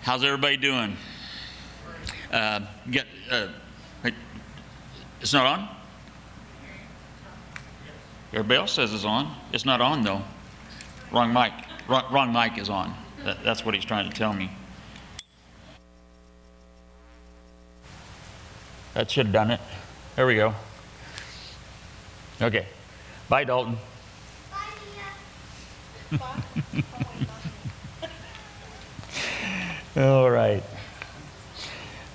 How's everybody doing? Wait, it's not on? Everybody else says it's on. It's not on though. Wrong mic. Wrong mic is on. That's what he's trying to tell me. That should have done it. There we go. Okay. Bye, Dalton. Bye, Mia. All right.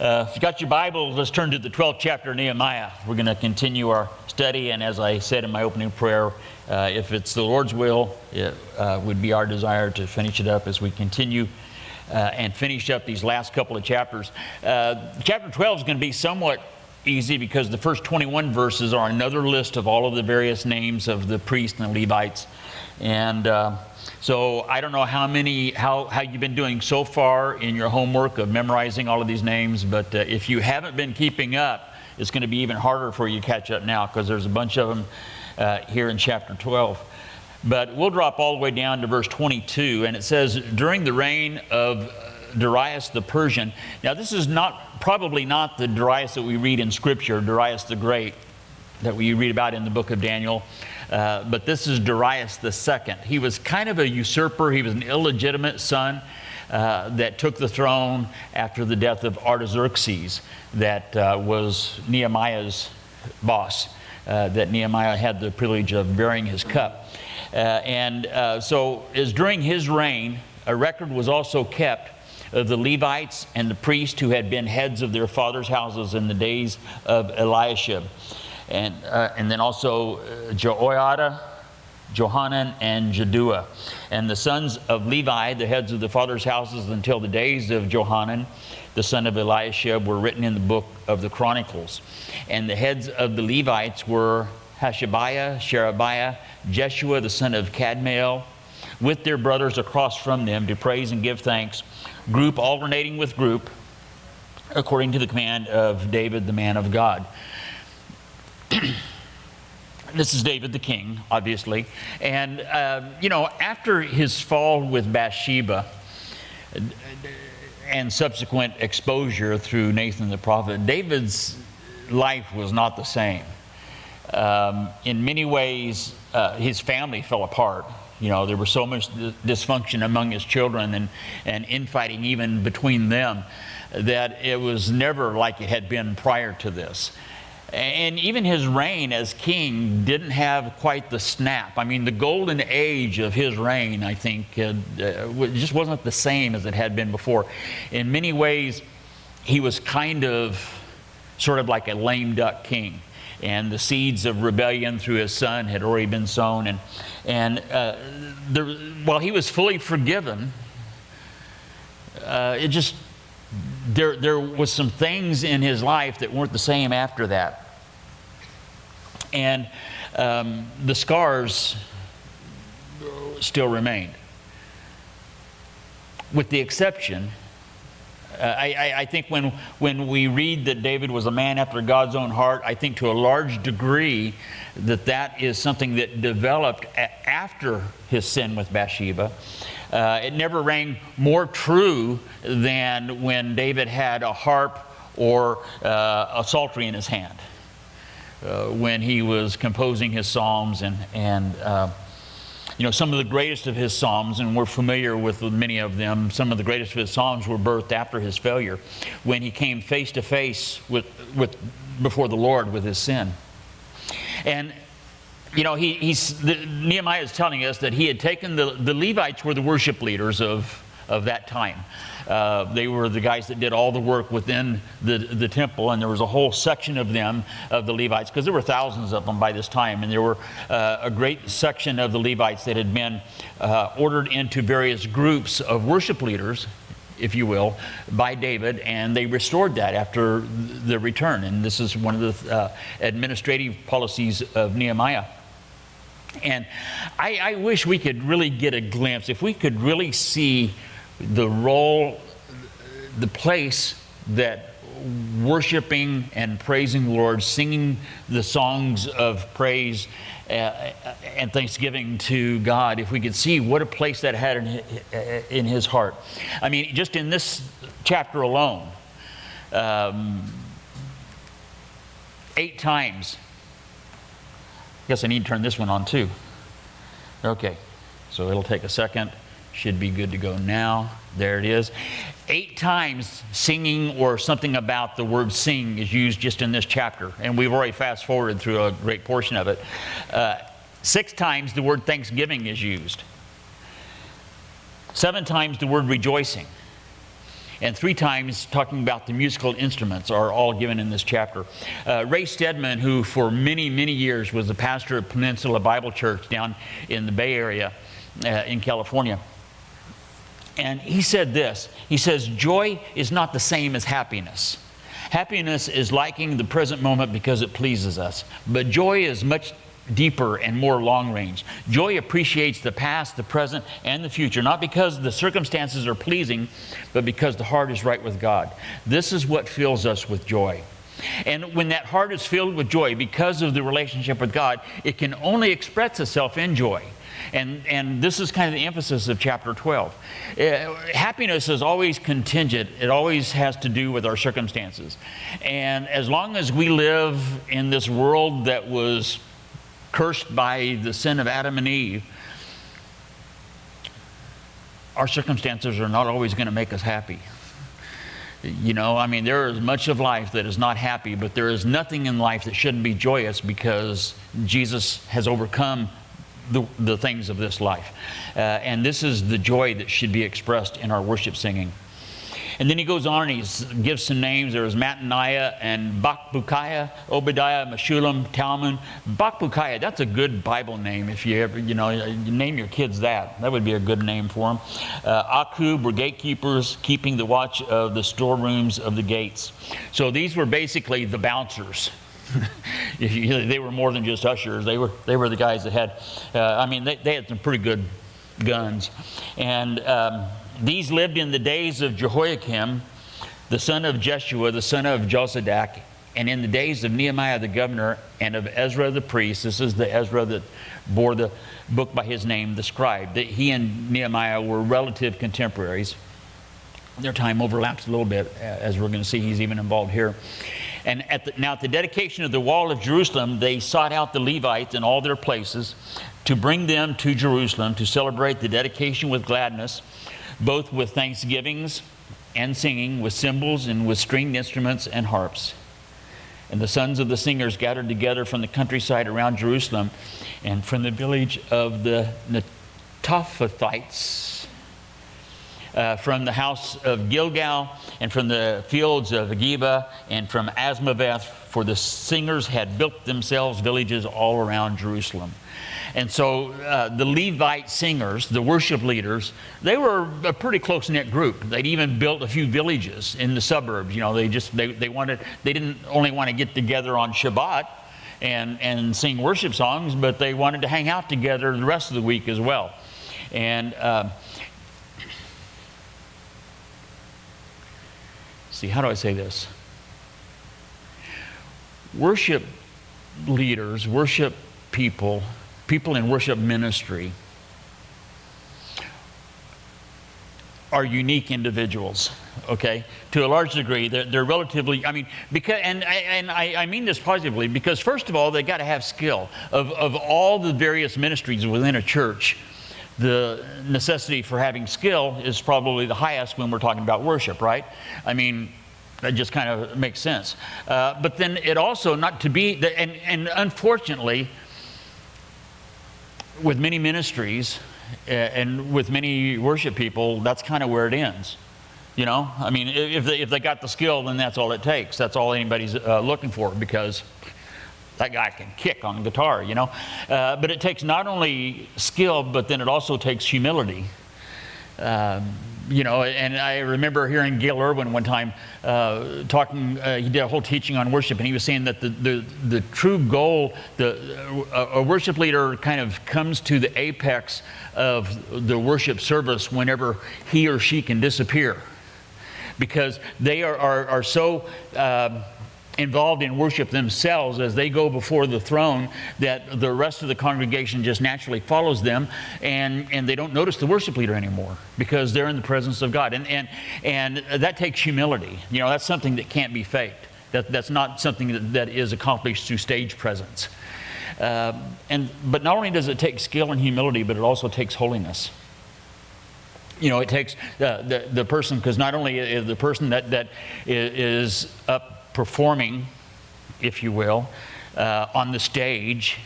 If you got your Bible, let's turn to the 12th chapter of Nehemiah. We're going to continue our study, and as I said in my opening prayer, if it's the Lord's will, it would be our desire to finish it up as we continue and finish up these last couple of chapters. Chapter 12 is going to be somewhat easy because the first 21 verses are another list of all of the various names of the priests and the Levites. And so I don't know how you've been doing so far in your homework of memorizing all of these names, but if you haven't been keeping up, it's going to be even harder for you to catch up now because there's a bunch of them here in chapter 12. But we'll drop all the way down to verse 22, and it says, during the reign of Darius the Persian. Now this is probably not the Darius that we read in Scripture, Darius the Great, that we read about in the book of Daniel. But this is Darius the Second. He was kind of a usurper. He was an illegitimate son that took the throne after the death of Artaxerxes, that was Nehemiah's boss, that Nehemiah had the privilege of bearing his cup. So as during his reign, a record was also kept of the Levites and the priests who had been heads of their fathers' houses in the days of Eliashib. And then also Joiada, Johanan, and Jaddua. And the sons of Levi, the heads of the fathers' houses until the days of Johanan, the son of Eliashib, were written in the book of the Chronicles. And the heads of the Levites were Hashabiah, Sherebiah, Jeshua, the son of Kadmiel, with their brothers across from them to praise and give thanks, group alternating with group, according to the command of David, the man of God. This is David the king, obviously. And, after his fall with Bathsheba and subsequent exposure through Nathan the prophet, David's life was not the same. In many ways, his family fell apart. There was so much dysfunction among his children and infighting even between them that it was never like it had been prior to this. And even his reign as king didn't have quite the snap. I mean, the golden age of his reign, I think, just wasn't the same as it had been before. In many ways, he was sort of like a lame duck king. And the seeds of rebellion through his son had already been sown. While he was fully forgiven, there was some things in his life that weren't the same after that. And the scars still remained. With the exception, I think when we read that David was a man after God's own heart, I think to a large degree that is something that developed after his sin with Bathsheba. It never rang more true than when David had a harp or a psaltery in his hand. When he was composing his psalms and some of the greatest of his psalms, and we're familiar with many of them, some of the greatest of his psalms were birthed after his failure, when he came face to face before the Lord with his sin. And Nehemiah is telling us that he had taken the Levites were the worship leaders of that time. They were the guys that did all the work within the temple, and there was a whole section of them, of the Levites, because there were thousands of them by this time, and there were a great section of the Levites that had been ordered into various groups of worship leaders, if you will, by David, and they restored that after the return. And this is one of the administrative policies of Nehemiah. And I wish we could really get a glimpse, if we could really see the role, the place that worshiping and praising the Lord, singing the songs of praise and thanksgiving to God, if we could see what a place that had in his heart. I mean, just in this chapter alone, 8 times. I guess I need to turn this one on too. Okay, so it'll take a second. Should be good to go now. There it is. 8 times singing or something about the word sing is used just in this chapter. And we've already fast forwarded through a great portion of it. 6 times the word thanksgiving is used. 7 times the word rejoicing. And 3 times talking about the musical instruments are all given in this chapter. Ray Stedman, who for many, many years was the pastor of Peninsula Bible Church down in the Bay Area in California, and he said this. He says, joy is not the same as happiness. Happiness is liking the present moment because it pleases us. But joy is much deeper and more long range. Joy appreciates the past, the present, and the future, not because the circumstances are pleasing, but because the heart is right with God. This is what fills us with joy. And when that heart is filled with joy because of the relationship with God, it can only express itself in joy. And this is kind of the emphasis of chapter 12. Happiness is always contingent. It always has to do with our circumstances. And as long as we live in this world that was cursed by the sin of Adam and Eve, our circumstances are not always going to make us happy. You know, I mean, there is much of life that is not happy, but there is nothing in life that shouldn't be joyous because Jesus has overcome the things of this life. And this is the joy that should be expressed in our worship singing. And then he goes on and he gives some names. There is Mattaniah and Bakbukiah, Obadiah, Meshullam, Talmon. Bakbukiah, that's a good Bible name if you ever, you name your kids that. That would be a good name for them. Akub were gatekeepers, keeping the watch of the storerooms of the gates. So these were basically the bouncers. They were more than just ushers. They were the guys that had, they had some pretty good guns. And these lived in the days of Jehoiakim, the son of Jeshua, the son of Josadak, and in the days of Nehemiah the governor and of Ezra the priest. This is the Ezra that bore the book by his name, the scribe. He and Nehemiah were relative contemporaries. Their time overlaps a little bit, as we're going to see. He's even involved here. And at the dedication of the wall of Jerusalem, they sought out the Levites in all their places to bring them to Jerusalem to celebrate the dedication with gladness, both with thanksgivings and singing, with cymbals and with stringed instruments and harps. And the sons of the singers gathered together from the countryside around Jerusalem and from the village of the Netophathites, from the house of Gilgal, and from the fields of Geba, and from Asmaveth, for the singers had built themselves villages all around Jerusalem. And so the Levite singers, the worship leaders, they were a pretty close-knit group. They'd even built a few villages in the suburbs. You know, they didn't only want to get together on Shabbat and sing worship songs, but they wanted to hang out together the rest of the week as well. And see, how do I say this? Worship leaders, worship people in worship ministry are unique individuals, okay? To a large degree, they're relatively, I mean this positively, because first of all, they got to have skill. Of all the various ministries within a church, the necessity for having skill is probably the highest when we're talking about worship, right? I mean, that just kind of makes sense. But then it also not to be, and unfortunately, with many ministries and with many worship people, that's kind of where it ends. You know, I mean, if they got the skill, then that's all it takes. That's all anybody's looking for, because that guy can kick on guitar, you know. But it takes not only skill, but then it also takes humility. You know, and I remember hearing Gail Irwin one time talking, he did a whole teaching on worship, and he was saying that the true goal, a worship leader kind of comes to the apex of the worship service whenever he or she can disappear. because they are so involved in worship themselves as they go before the throne that the rest of the congregation just naturally follows them, and they don't notice the worship leader anymore because they're in the presence of God. And that takes humility. That's something that can't be faked. That's not something that is accomplished through stage presence. But not only does it take skill and humility, but it also takes holiness. It takes the person, because not only is the person that is up performing, if you will, on the stage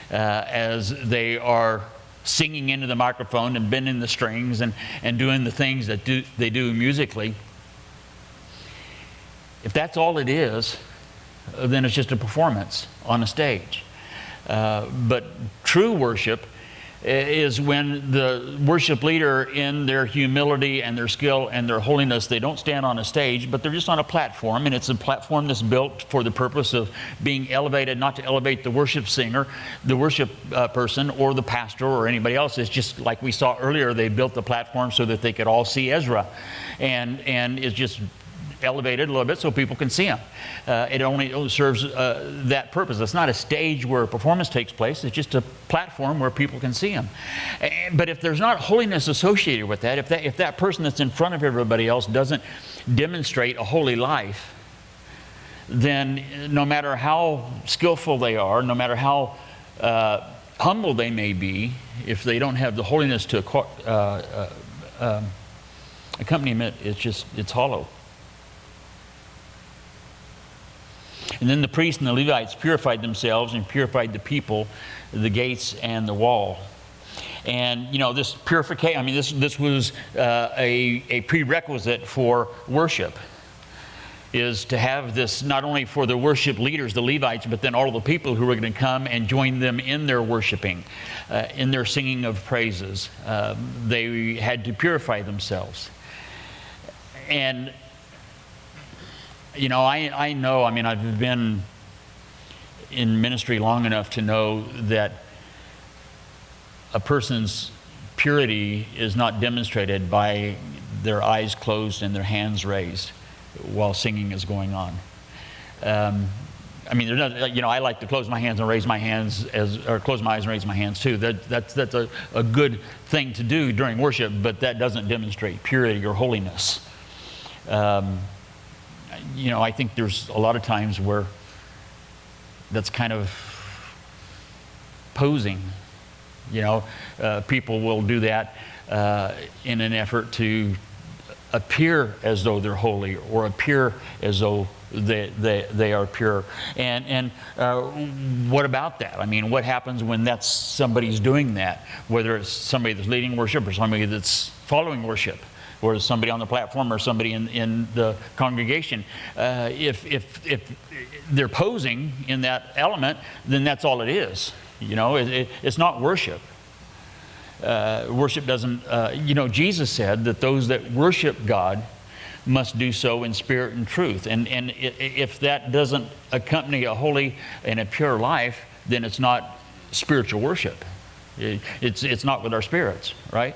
as they are singing into the microphone and bending the strings and doing the things that they do musically. If that's all it is, then it's just a performance on a stage. But true worship is when the worship leader, in their humility and their skill and their holiness, they don't stand on a stage, but they're just on a platform, and it's a platform that's built for the purpose of being elevated, not to elevate the worship singer, the worship person, or the pastor, or anybody else. It's just like we saw earlier, they built the platform so that they could all see Ezra, and it's just elevated a little bit so people can see him. It only serves that purpose. It's not a stage where a performance takes place. It's just a platform where people can see him. But if there's not holiness associated with that, if that person that's in front of everybody else doesn't demonstrate a holy life, then no matter how skillful they are, no matter how humble they may be, if they don't have the holiness to accompaniment, it's hollow. And then the priests and the Levites purified themselves and purified the people, the gates and the wall. And this purification, this was a prerequisite for worship, is to have this not only for the worship leaders, the Levites, but then all the people who were going to come and join them in their worshiping, in their singing of praises. They had to purify themselves. And I know, I've been in ministry long enough to know that a person's purity is not demonstrated by their eyes closed and their hands raised while singing is going on. There's not, I like to close my hands and raise my hands, or close my eyes and raise my hands too. That's a good thing to do during worship, but that doesn't demonstrate purity or holiness. I think there's a lot of times where that's kind of posing. People will do that in an effort to appear as though they're holy, or appear as though they are pure. And what about that? What happens when that's somebody's doing that? Whether it's somebody that's leading worship or somebody that's following worship, or somebody on the platform or somebody in the congregation. If they're posing in that element, then that's all it is. It's not worship. Worship doesn't, Jesus said that those that worship God must do so in spirit and truth. And if that doesn't accompany a holy and a pure life, then it's not spiritual worship. It's not with our spirits, right?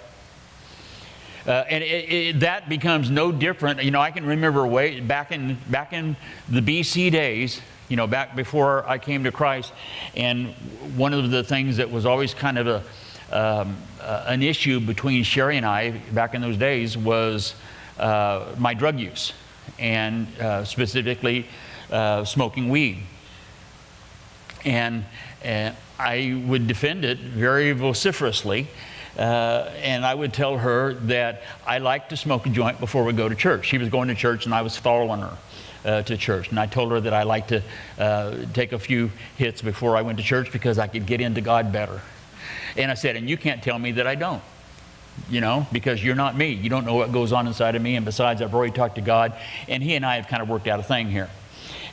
And that becomes no different. I can remember way back in the BC days, back before I came to Christ, and one of the things that was always kind of an issue between Sherry and I back in those days was my drug use, and specifically smoking weed. And I would defend it very vociferously. And I would tell her that I like to smoke a joint before we go to church. She was going to church and I was following her to church. And I told her that I like to take a few hits before I went to church because I could get into God better. And I said, and you can't tell me that I don't, because you're not me. You don't know what goes on inside of me. And besides, I've already talked to God, and He and I have kind of worked out a thing here.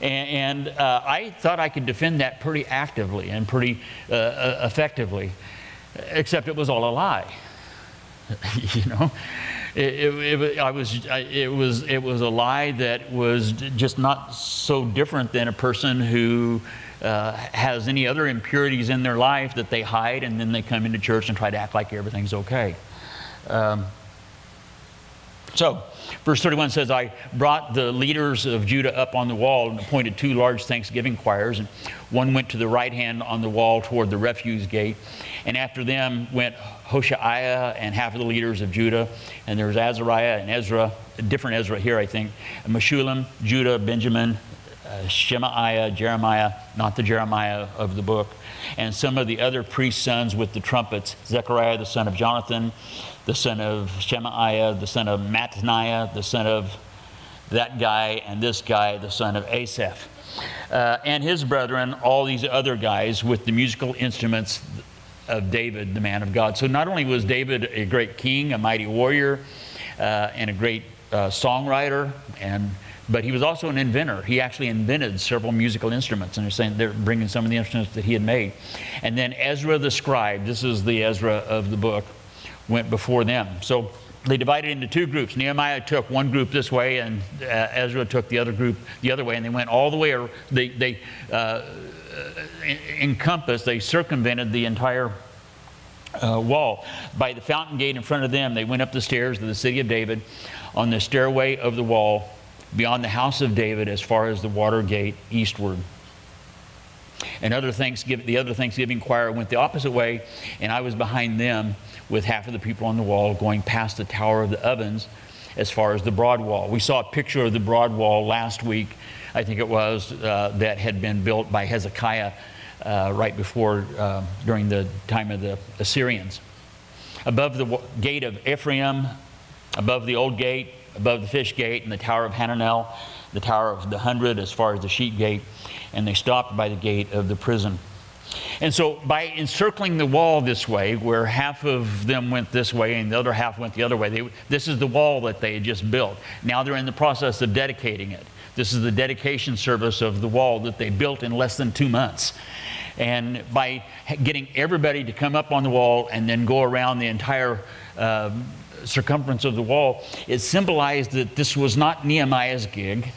And I thought I could defend that pretty actively and pretty effectively. Except it was all a lie. It was a lie that was just not so different than a person who has any other impurities in their life that they hide, and then they come into church and try to act like everything's okay. So, verse 31 says, I brought the leaders of Judah up on the wall and appointed 2 large thanksgiving choirs, and one went to the right hand on the wall toward the refuse gate. And after them went Hoshea and half of the leaders of Judah, and there was Azariah and Ezra, a different Ezra here, I think, and Meshullam, Judah, Benjamin, Shemaiah, Jeremiah, not the Jeremiah of the book, and some of the other priest's sons with the trumpets, Zechariah the son of Jonathan, the son of Shemaiah, the son of Mattaniah, the son of that guy, and this guy, the son of Asaph. And his brethren, all these other guys with the musical instruments of David, the man of God. So not only was David a great king, a mighty warrior, and a great songwriter, but he was also an inventor. He actually invented several musical instruments, and they're saying they're bringing some of the instruments that he had made. And then Ezra the Scribe, this is the Ezra of the book, went before them. So they divided into 2 groups. Nehemiah took one group this way, and Ezra took the other group the other way, and they went all the way. They encompassed, they circumvented the entire wall. By the fountain gate in front of them, they went up the stairs to the city of David on the stairway of the wall beyond the house of David as far as the water gate eastward. And the other Thanksgiving choir went the opposite way, and I was behind them with half of the people on the wall going past the Tower of the Ovens as far as the broad wall. We saw a picture of the broad wall last week, I think it was, that had been built by Hezekiah right before, during the time of the Assyrians. Above the gate of Ephraim, above the old gate, above the fish gate, and the Tower of Hananel, the Tower of the 100 as far as the sheep gate, and they stopped by the gate of the prison. And so by encircling the wall this way, where half of them went this way and the other half went the other way, this is the wall that they had just built. Now they're in the process of dedicating it. This is the dedication service of the wall that they built in less than 2 months. And by getting everybody to come up on the wall and then go around the entire circumference of the wall, it symbolized that this was not Nehemiah's gig.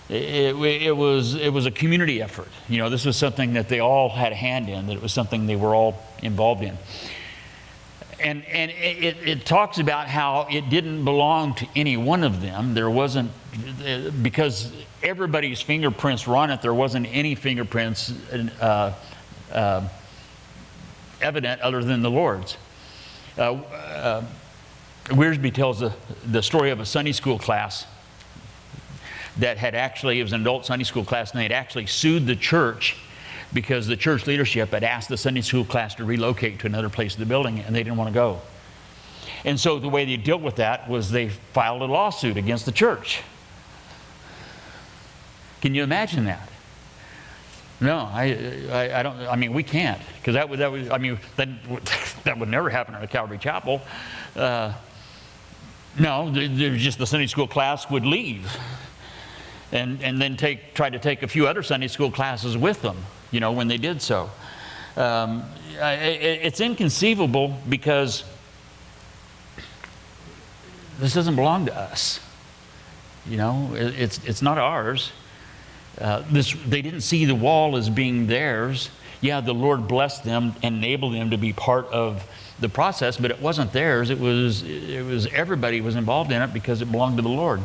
It was a community effort. You know, this was something that they all had a hand in, that it was something they were all involved in. And it talks about how it didn't belong to any one of them. There wasn't, because everybody's fingerprints were on it, there wasn't any fingerprints evident other than the Lord's. Wiersbe tells the story of a Sunday school class that had actually, it was an adult Sunday school class, and they had actually sued the church because the church leadership had asked the Sunday school class to relocate to another place in the building, and they didn't want to go. And so the way they dealt with that was they filed a lawsuit against the church. Can you imagine that? No, I don't. I mean, we can't, because that would. I mean, that would never happen at a Calvary Chapel. No, just the Sunday school class would leave, and then try to take a few other Sunday school classes with them. You know, when they did so, it's inconceivable because this doesn't belong to us. You know, it's not ours. They didn't see the wall as being theirs. Yeah, the Lord blessed them and enabled them to be part of the process, but it wasn't theirs. It was everybody was involved in it because it belonged to the Lord.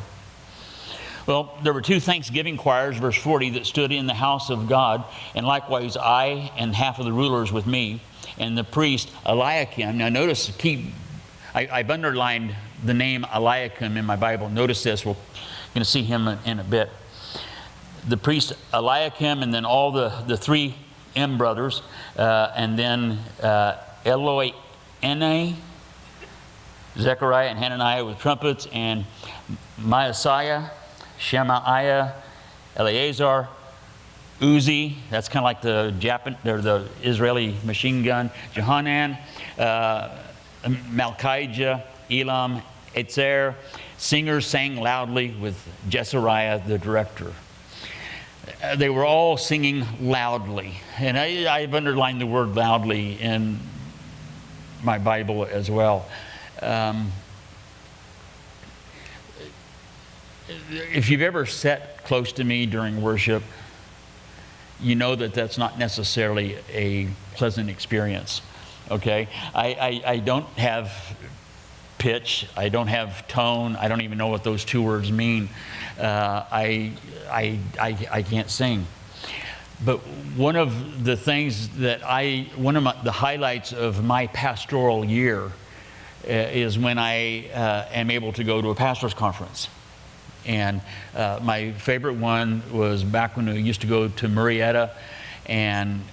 Well, there were 2 thanksgiving choirs, verse 40, that stood in the house of God, and likewise I and half of the rulers with me, and the priest Eliakim. Now notice, I've underlined the name Eliakim in my Bible. Notice this. We're going to see him in a bit. The priest Eliakim, and then all the 3 M brothers, and then Eloiene, Zechariah and Hananiah with trumpets, and Maaseiah, Shemaiah, Eleazar, Uzi, that's kind of like the Israeli machine gun, Johanan, Malchijah, Elam, Etzer. Singers sang loudly with Jezariah, the director. They were all singing loudly. And I've underlined the word loudly in my Bible as well. If you've ever sat close to me during worship, you know that that's not necessarily a pleasant experience. Okay? I don't have pitch. I don't have tone. I don't even know what those two words mean. I can't sing. But one of the things that the highlights of my pastoral year is when I am able to go to a pastor's conference. And my favorite one was back when we used to go to Marietta, and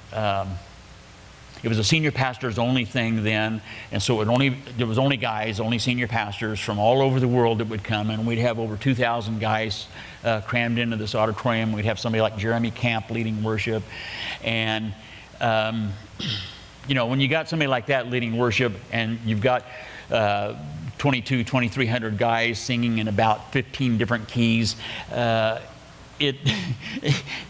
it was a senior pastor's only thing then, and so there was only guys, only senior pastors from all over the world that would come, and we'd have over 2,000 guys crammed into this auditorium. We'd have somebody like Jeremy Camp leading worship, and when you got somebody like that leading worship, and you've got 2,300 guys singing in about 15 different keys,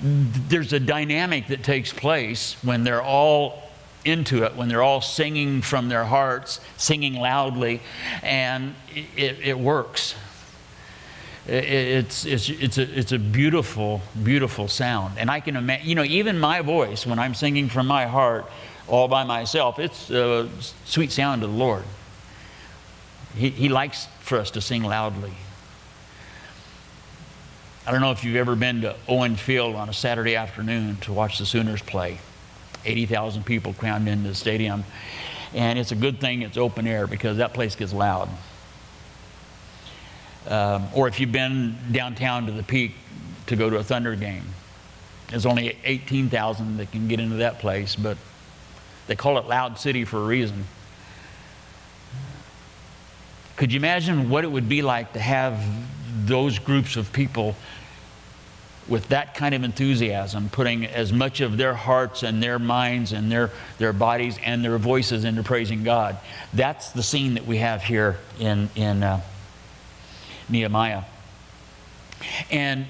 there's a dynamic that takes place when they're all into it, when they're all singing from their hearts, singing loudly, and it works. It's a beautiful, beautiful sound. And I can imagine, even my voice, when I'm singing from my heart all by myself, it's a sweet sound to the Lord. He likes for us to sing loudly. I don't know if you've ever been to Owen Field on a Saturday afternoon to watch the Sooners play. 80,000 people crammed into the stadium. And it's a good thing it's open air, because that place gets loud. Or if you've been downtown to the Peak to go to a Thunder game, there's only 18,000 that can get into that place, but they call it Loud City for a reason. Could you imagine what it would be like to have those groups of people with that kind of enthusiasm, putting as much of their hearts and their minds and their bodies and their voices into praising God? That's the scene that we have here in Nehemiah. And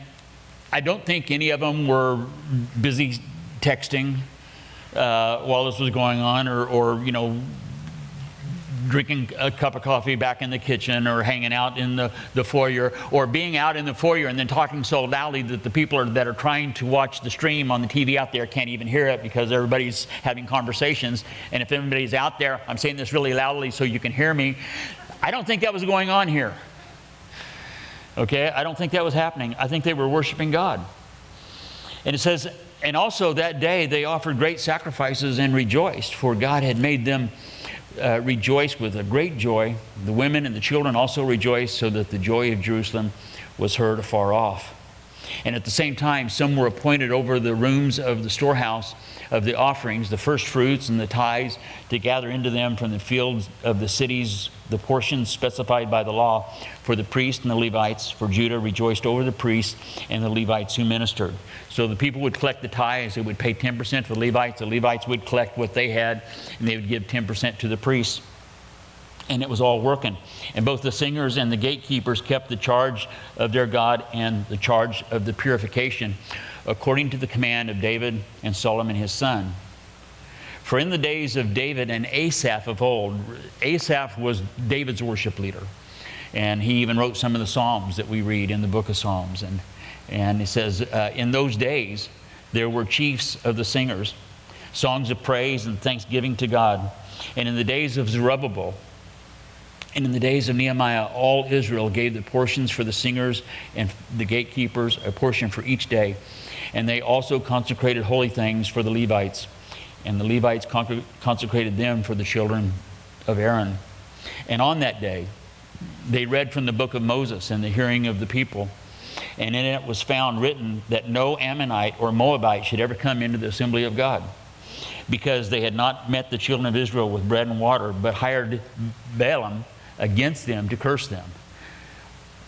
I don't think any of them were busy texting while this was going on, or drinking a cup of coffee back in the kitchen, or hanging out in the foyer, or being out in the foyer and then talking so loudly that the people that are trying to watch the stream on the TV out there can't even hear it, because everybody's having conversations. And if anybody's out there, I'm saying this really loudly so you can hear me. I don't think that was going on here. Okay? I don't think that was happening. I think they were worshiping God. And it says, and also that day they offered great sacrifices and rejoiced, for God had made them rejoice with a great joy. The women and the children also rejoiced, so that the joy of Jerusalem was heard afar off. And at the same time, some were appointed over the rooms of the storehouse of the offerings, the first fruits and the tithes, to gather into them from the fields of the cities the portions specified by the law for the priests and the Levites. For Judah rejoiced over the priests and the Levites who ministered. So the people would collect the tithes. They would pay 10% to the Levites. The Levites would collect what they had, and they would give 10% to the priests. And it was all working. And both the singers and the gatekeepers kept the charge of their God and the charge of the purification, according to the command of David and Solomon his son. For in the days of David and Asaph of old, Asaph was David's worship leader. And he even wrote some of the Psalms that we read in the book of Psalms. And it says, in those days, there were chiefs of the singers, songs of praise and thanksgiving to God. And in the days of Zerubbabel, and in the days of Nehemiah, all Israel gave the portions for the singers and the gatekeepers, a portion for each day. And they also consecrated holy things for the Levites. And the Levites consecrated them for the children of Aaron. And on that day, they read from the book of Moses in the hearing of the people. And in it was found written that no Ammonite or Moabite should ever come into the assembly of God, because they had not met the children of Israel with bread and water, but hired Balaam against them to curse them.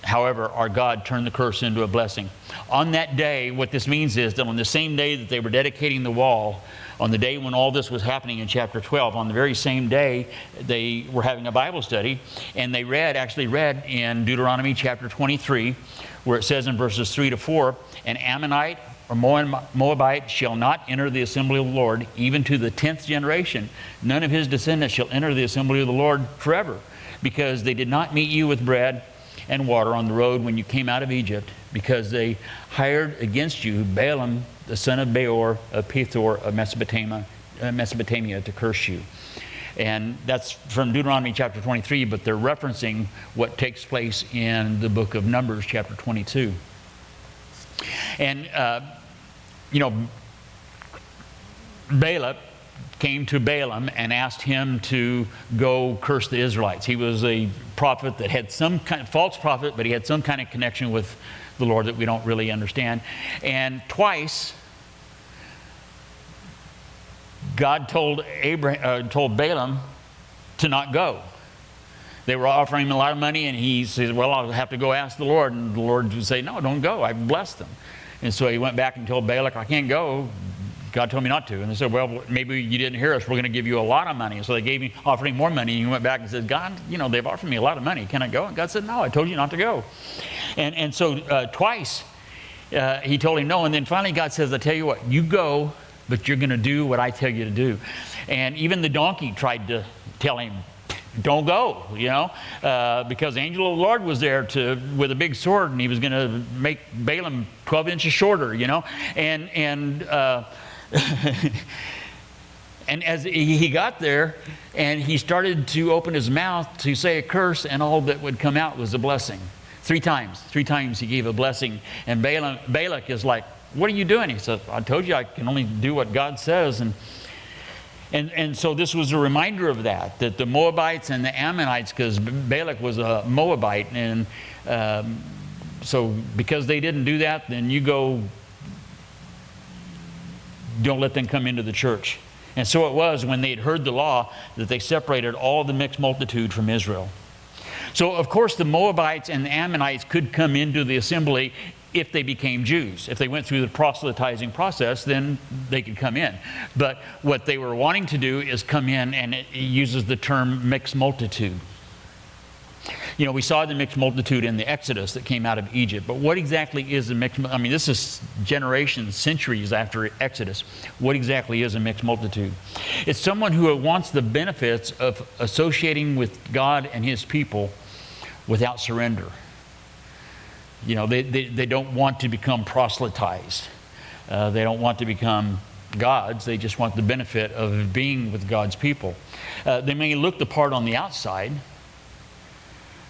However, our God turned the curse into a blessing. On that day, what this means is that on the same day that they were dedicating the wall, on the day when all this was happening in chapter 12, on the very same day, they were having a Bible study, and they actually read in Deuteronomy chapter 23, where it says in verses 3 to 4, an Ammonite or Moabite shall not enter the assembly of the Lord, even to the 10th generation. None of his descendants shall enter the assembly of the Lord forever, because they did not meet you with bread and water on the road when you came out of Egypt, because they hired against you Balaam, the son of Beor of Pethor of Mesopotamia to curse you. And that's from Deuteronomy chapter 23, but they're referencing what takes place in the book of Numbers chapter 22. And, Balak came to Balaam and asked him to go curse the Israelites. He was a prophet that had some kind of false prophet, but he had some kind of connection with the Lord that we don't really understand. And twice, God told Balaam to not go. They were offering him a lot of money, and he says, well, I'll have to go ask the Lord. And the Lord would say, no, don't go. I've blessed them. And so he went back and told Balak, I can't go. God told me not to. And they said, well, maybe you didn't hear us. We're going to give you a lot of money. And so they offered him more money. And he went back and said, God, they've offered me a lot of money. Can I go? And God said, no, I told you not to go. And so twice he told him no. And then finally God says, I tell you what, you go, but you're going to do what I tell you to do. And even the donkey tried to tell him, don't go, because the angel of the Lord was there with a big sword, and he was going to make Balaam 12 inches shorter, And and as he got there, and he started to open his mouth to say a curse, and all that would come out was a blessing. 3 times. 3 times he gave a blessing. And Balak is like, what are you doing? He said, I told you I can only do what God says. And so this was a reminder of that the Moabites and the Ammonites, because Balak was a Moabite, and so because they didn't do that, then you go, don't let them come into the church. And so it was when they had heard the law that they separated all the mixed multitude from Israel. So of course the Moabites and the Ammonites could come into the assembly if they became Jews. If they went through the proselytizing process, then they could come in. But what they were wanting to do is come in, and it uses the term mixed multitude. We saw the mixed multitude in the Exodus that came out of Egypt. But what exactly is a mixed multitude? This is generations, centuries after Exodus. What exactly is a mixed multitude? It's someone who wants the benefits of associating with God and His people without surrender. They don't want to become proselytized. They don't want to become gods. They just want the benefit of being with God's people. They may look the part on the outside.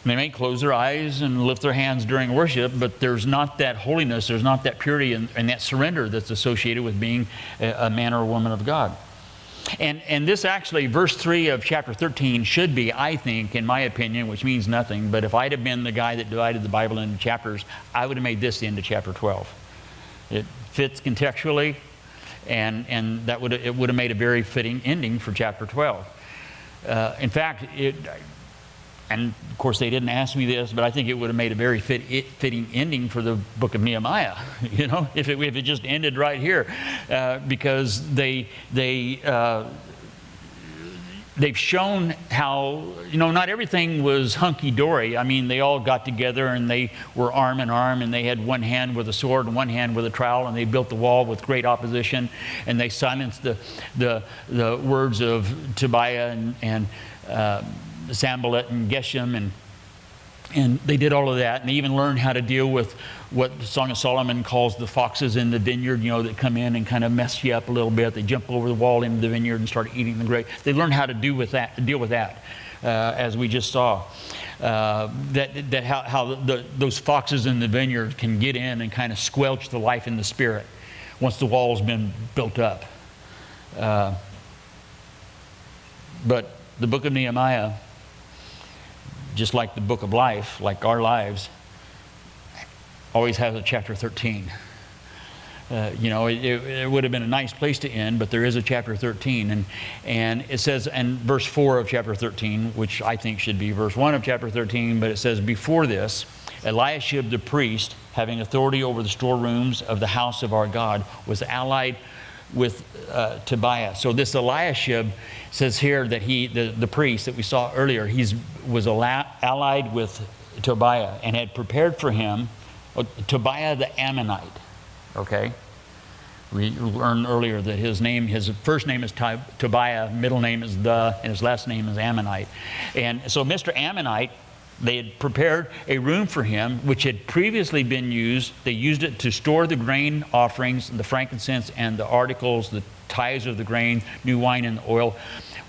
They may close their eyes and lift their hands during worship, but there's not that holiness, there's not that purity and that surrender that's associated with being a man or a woman of God. And this actually, verse 3 of chapter 13 should be, I think, in my opinion, which means nothing, but if I'd have been the guy that divided the Bible into chapters, I would have made this the end of chapter 12. It fits contextually, and it would have made a very fitting ending for chapter 12. In fact, and of course they didn't ask me this, but I think it would have made a very fitting ending for the book of Nehemiah, if it just ended right here, because they've shown how, not everything was hunky-dory. They all got together and they were arm in arm, and they had one hand with a sword and one hand with a trowel, and they built the wall with great opposition, and they silenced the words of Tobiah and Sanballat and Geshem, and they did all of that, and they even learned how to deal with what the Song of Solomon calls the foxes in the vineyard, that come in and kind of mess you up a little bit. They jump over the wall into the vineyard and start eating the grapes. They learned how to deal with that, as we just saw. How those foxes in the vineyard can get in and kind of squelch the life in the spirit once the wall's been built up. But the book of Nehemiah, just like the book of life, like our lives, always has a chapter 13. It would have been a nice place to end, but there is a chapter 13. And it says in verse 4 of chapter 13, which I think should be verse 1 of chapter 13, but it says, before this, Eliashib the priest, having authority over the storerooms of the house of our God, was allied with Tobiah. So this Eliashib says here that the priest that we saw earlier, was allied with Tobiah and had prepared for him Tobiah the Ammonite. Okay, we learned earlier that his first name is Tobiah, middle name is and his last name is Ammonite. And so Mr. Ammonite, they had prepared a room for him, which had previously been used. They used it to store the grain offerings, the frankincense, and the articles, tithes of the grain, new wine and oil,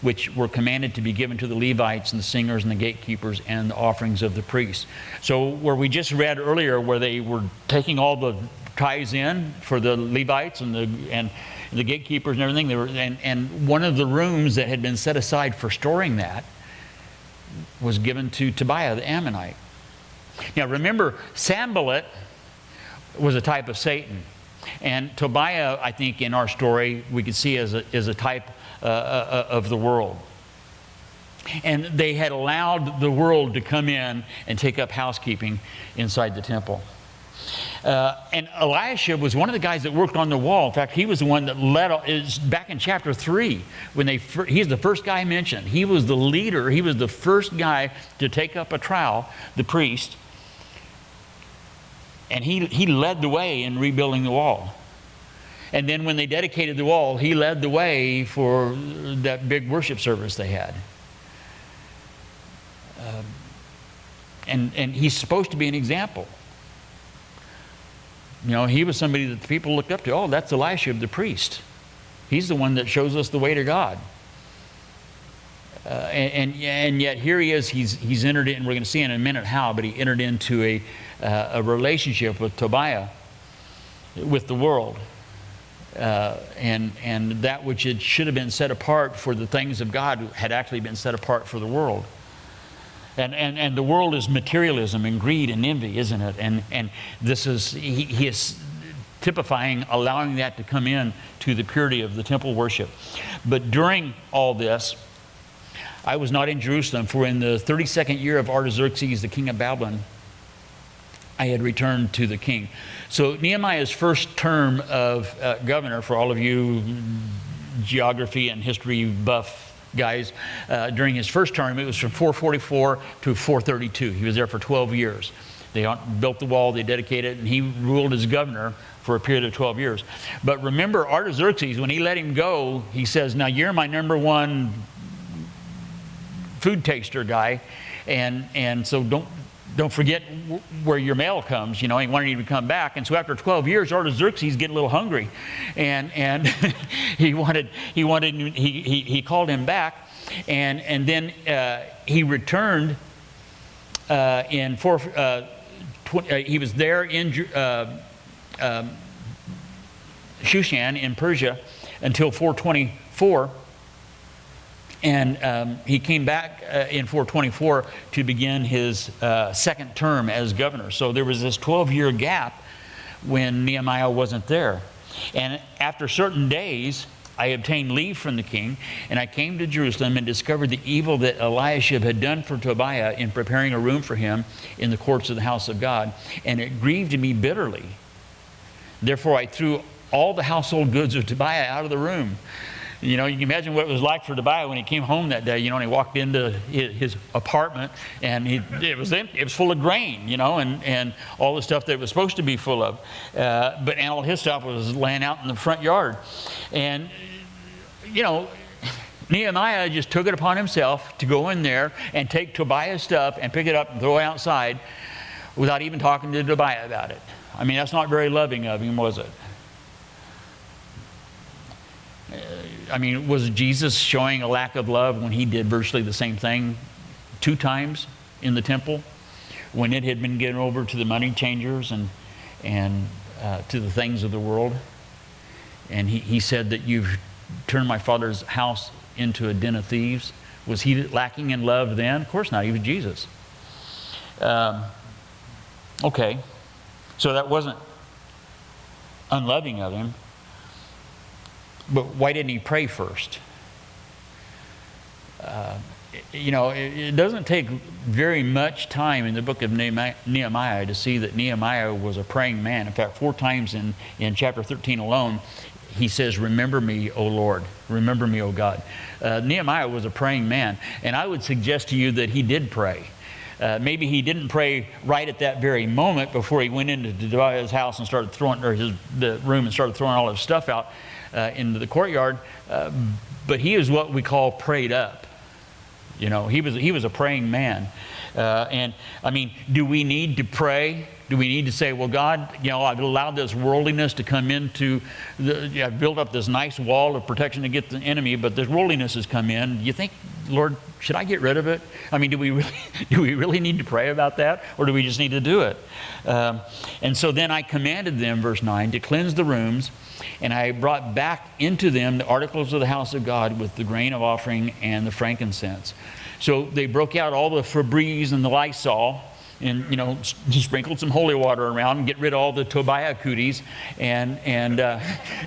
which were commanded to be given to the Levites and the singers and the gatekeepers and the offerings of the priests. So where we just read earlier where they were taking all the tithes in for the Levites and the gatekeepers and everything, and one of the rooms that had been set aside for storing that was given to Tobiah the Ammonite. Now remember, Sanballat was a type of Satan. And Tobiah, I think, in our story, we could see as a type of the world. And they had allowed the world to come in and take up housekeeping inside the temple. And Elisha was one of the guys that worked on the wall. In fact, he was the one that led, back in chapter 3, when he's the first guy mentioned. He was the leader. He was the first guy to take up a trowel, the priest. And he led the way in rebuilding the wall. And then when they dedicated the wall, he led the way for that big worship service they had. And he's supposed to be an example. You know, he was somebody that the people looked up to. Oh, that's Elisha the priest. He's the one that shows us the way to God. And yet here he is. He's entered in. We're going to see in a minute how, but he entered into a relationship with Tobiah, with the world, and that which it should have been set apart for the things of God had actually been set apart for the world. And the world is materialism and greed and envy, isn't it? And this is he is typifying allowing that to come in to the purity of the temple worship. But during all this, I was not in Jerusalem, for in the 32nd year of Artaxerxes, the king of Babylon, I had returned to the king. So Nehemiah's first term of governor, for all of you geography and history buff guys, during his first term, it was from 444 to 432. He was there for 12 years. They built the wall, they dedicated it, and he ruled as governor for a period of 12 years. But remember, Artaxerxes, when he let him go, he says, now you're my number one food taster guy, and so don't forget where your mail comes. You know, he wanted him to come back. And so after 12 years, Artaxerxes getting a little hungry, and he called him back, and then he returned he was there in Shushan in Persia until 424. And he came back in 424 to begin his second term as governor. So there was this 12-year gap when Nehemiah wasn't there. And after certain days, I obtained leave from the king, and I came to Jerusalem and discovered the evil that Eliashib had done for Tobiah in preparing a room for him in the courts of the house of God. And it grieved me bitterly. Therefore, I threw all the household goods of Tobiah out of the room. You know, you can imagine what it was like for Tobiah when he came home that day, you know, and he walked into his apartment, and it was empty. It was full of grain, you know, and all the stuff that it was supposed to be full of. But all his stuff was laying out in the front yard. And, you know, Nehemiah just took it upon himself to go in there and take Tobiah's stuff and pick it up and throw it outside without even talking to Tobiah about it. I mean, that's not very loving of him, was it? I mean, was Jesus showing a lack of love when he did virtually the same thing 2 times in the temple, when it had been given over to the money changers and to the things of the world? And he said that you've turned my father's house into a den of thieves. Was he lacking in love then? Of course not. He was Jesus. Okay, so that wasn't unloving of him. But why didn't he pray first? You know, it doesn't take very much time in the book of Nehemiah to see that Nehemiah was a praying man. In fact, 4 times in chapter 13 alone, he says, remember me, O Lord. Remember me, O God. Nehemiah was a praying man. And I would suggest to you that he did pray. Maybe he didn't pray right at that very moment before he went into Tobiah's house and started throwing, or the room, and started throwing all his stuff out into the courtyard. But he is what we call prayed up. You know, he was a praying man. And I mean, do we need to pray? Do we need to say, well, God, I've allowed this worldliness to come into I've built up this nice wall of protection against the enemy, but this worldliness has come in. You think, Lord, should I get rid of it? I mean, do we really need to pray about that? Or do we just need to do it? And so then I commanded them, verse 9, to cleanse the rooms, and I brought back into them the articles of the house of God with the grain of offering and the frankincense. So they broke out all the Febreze and the Lysol, and sprinkled some holy water around and get rid of all the Tobiah cooties. And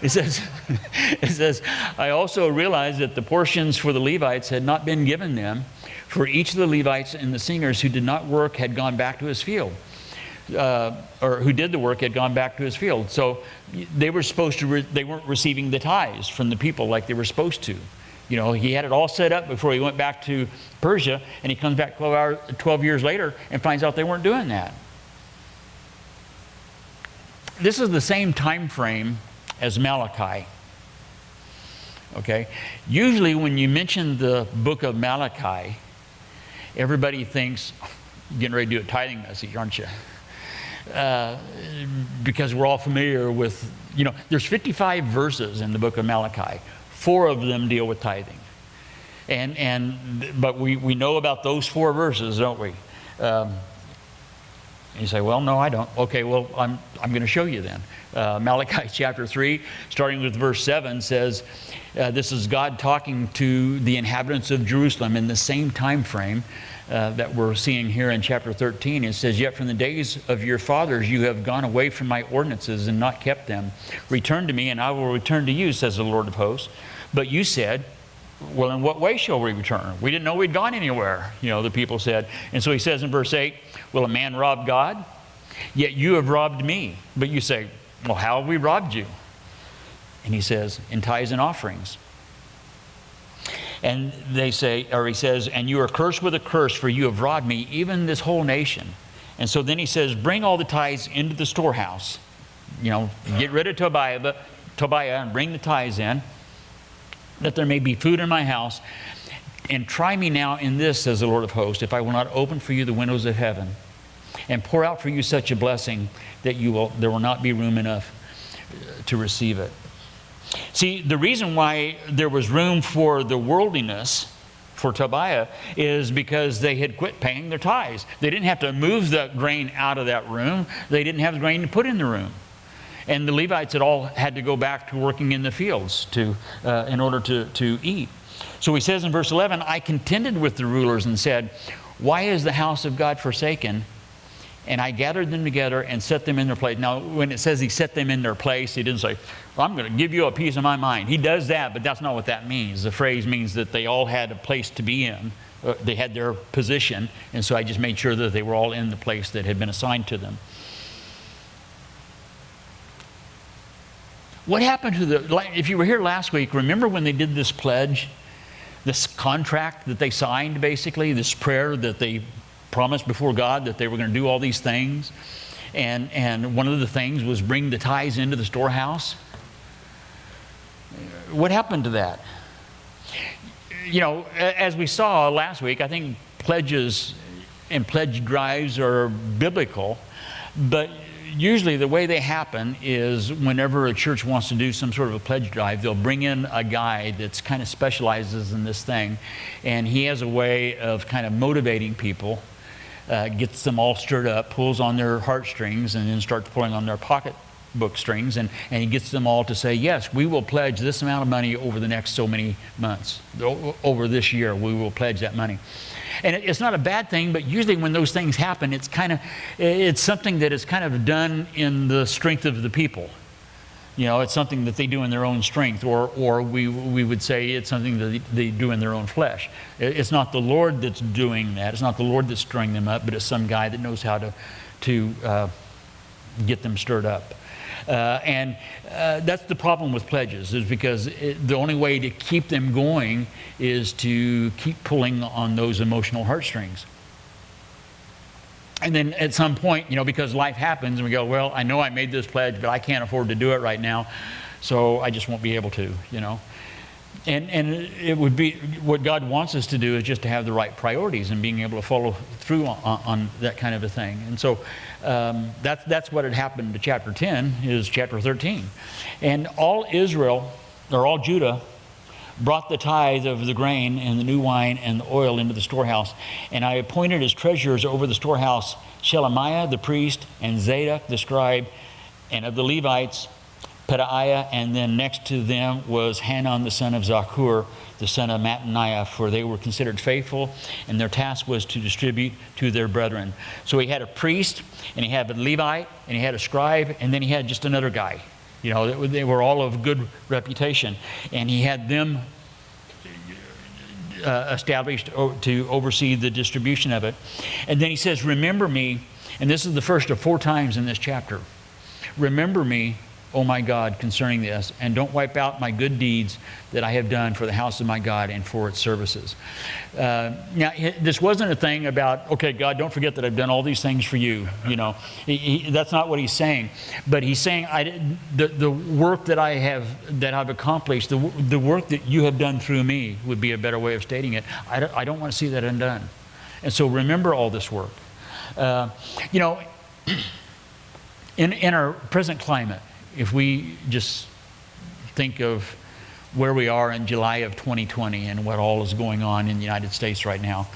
it says, I also realized that the portions for the Levites had not been given them, for each of the Levites and the singers who did not work had gone back to his field. Or who did the work had gone back to his field. So they were supposed to, they weren't receiving the tithes from the people like they were supposed to. He had it all set up before he went back to Persia, and he comes back 12 years later and finds out they weren't doing that. This is the same time frame as Malachi. Okay? Usually when you mention the book of Malachi, everybody thinks, you're getting ready to do a tithing message, aren't you? Because we're all familiar with, there's 55 verses in the book of Malachi. 4 of them deal with tithing. But we know about those 4 verses, don't we? You say, well, no, I don't. Okay, well, I'm going to show you then. Malachi chapter 3, starting with verse 7, says, this is God talking to the inhabitants of Jerusalem in the same time frame that we're seeing here in chapter 13. It says, yet from the days of your fathers you have gone away from my ordinances and not kept them. Return to me, and I will return to you, says the Lord of hosts. But you said, well, in what way shall we return? We didn't know we'd gone anywhere, the people said. And so he says in verse 8, will a man rob God? Yet you have robbed me. But you say, well, how have we robbed you? And he says, in tithes and offerings. And he says, and you are cursed with a curse, for you have robbed me, even this whole nation. And so then he says, bring all the tithes into the storehouse. Get rid of Tobiah and bring the tithes in, that there may be food in my house. And try me now in this, says the Lord of hosts, if I will not open for you the windows of heaven and pour out for you such a blessing that there will not be room enough to receive it. See, the reason why there was room for the worldliness for Tobiah is because they had quit paying their tithes. They didn't have to move the grain out of that room. They didn't have the grain to put in the room. And the Levites had all had to go back to working in the fields in order to eat. So he says in verse 11, I contended with the rulers and said, why is the house of God forsaken? And I gathered them together and set them in their place. Now, when it says he set them in their place, he didn't say, well, I'm going to give you a piece of my mind. He does that, but that's not what that means. The phrase means that they all had a place to be in. They had their position, and so I just made sure that they were all in the place that had been assigned to them. What happened to if you were here last week, remember when they did this pledge, this contract that they signed, basically, this prayer that they promised before God that they were going to do all these things, and one of the things was bring the tithes into the storehouse? What happened to that? As we saw last week, I think pledges and pledge drives are biblical, but usually the way they happen is whenever a church wants to do some sort of a pledge drive, they'll bring in a guy that's kind of specializes in this thing, and he has a way of kind of motivating people, gets them all stirred up, pulls on their heartstrings, and then starts pulling on their pocketbook strings, and he gets them all to say, yes, we will pledge this amount of money over the next so many months. Over this year, we will pledge that money. And it's not a bad thing, but usually when those things happen, it's something that is kind of done in the strength of the people. It's something that they do in their own strength, or we would say it's something that they do in their own flesh. It's not the Lord that's doing that. It's not the Lord that's stirring them up, but it's some guy that knows how to get them stirred up. And that's the problem with pledges, is because the only way to keep them going is to keep pulling on those emotional heartstrings. And then at some point, because life happens and we go, well, I know I made this pledge, but I can't afford to do it right now, so I just won't be able to, And it would be, what God wants us to do is just to have the right priorities and being able to follow through on that kind of a thing. And so that's what had happened to chapter 10 is chapter 13. And all Israel, or all Judah, brought the tithe of the grain and the new wine and the oil into the storehouse. And I appointed as treasurers over the storehouse Shelemiah the priest and Zadok the scribe, and of the Levites, Pedaiah, and then next to them was Hanan the son of Zakur, the son of Mattaniah, for they were considered faithful, and their task was to distribute to their brethren. So he had a priest, and he had a Levite, and he had a scribe, and then he had just another guy. You know, they were all of good reputation, and he had them established to oversee the distribution of it. And then he says, remember me, and this is the first of 4 times in this chapter. Remember me, O my God, concerning this, and don't wipe out my good deeds that I have done for the house of my God and for its services. Now, this wasn't a thing about, okay, God, don't forget that I've done all these things for you. You know, that's not what he's saying. But he's saying, the work that I've accomplished, the work that you have done through me would be a better way of stating it. I don't want to see that undone. And so remember all this work. You know, in our present climate, if we just think of where we are in July of 2020 and what all is going on in the United States right now,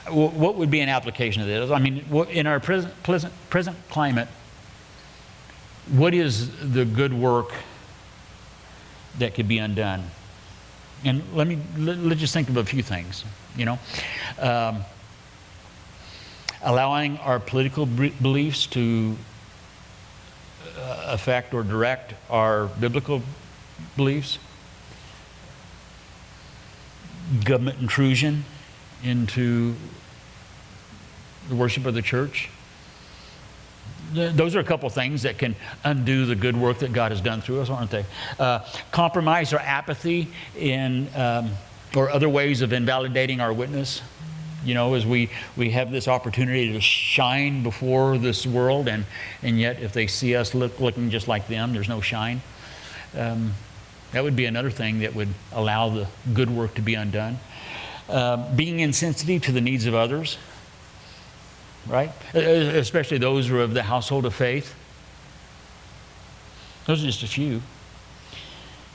what would be an application of this? I mean, in our present climate, what is the good work that could be undone? And let's just think of a few things, you know. Allowing our political beliefs to affect or direct our biblical beliefs, government intrusion into the worship of the church. Those are a couple things that can undo the good work that God has done through us, aren't they? Compromise or apathy in or other ways of invalidating our witness. You know, as we have this opportunity to shine before this world, and yet if they see us looking just like them, there's no shine. That would be another thing that would allow the good work to be undone. Being insensitive to the needs of others, right? Especially those who are of the household of faith. Those are just a few.